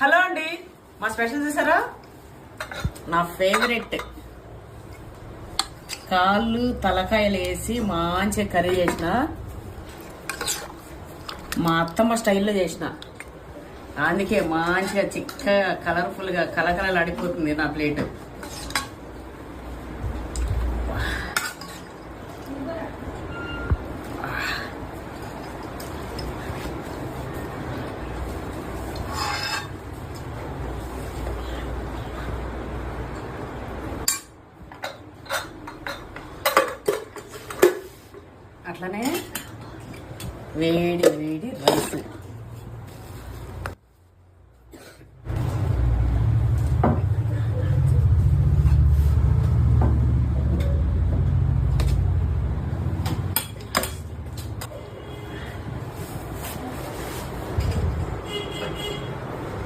Hello అండి, మా special చేశారా? నా ఫేవరెట్ కాళ్ళు తలకాయలు వేసి మంచిగా కర్రీ చేసిన, మా అత్తమ్మ స్టైల్లో చేసిన. అందుకే మంచిగా చిక్కగా కలర్ఫుల్గా కలకలలు అడిపోతుంది నా ప్లేట్. అట్లనే వేడి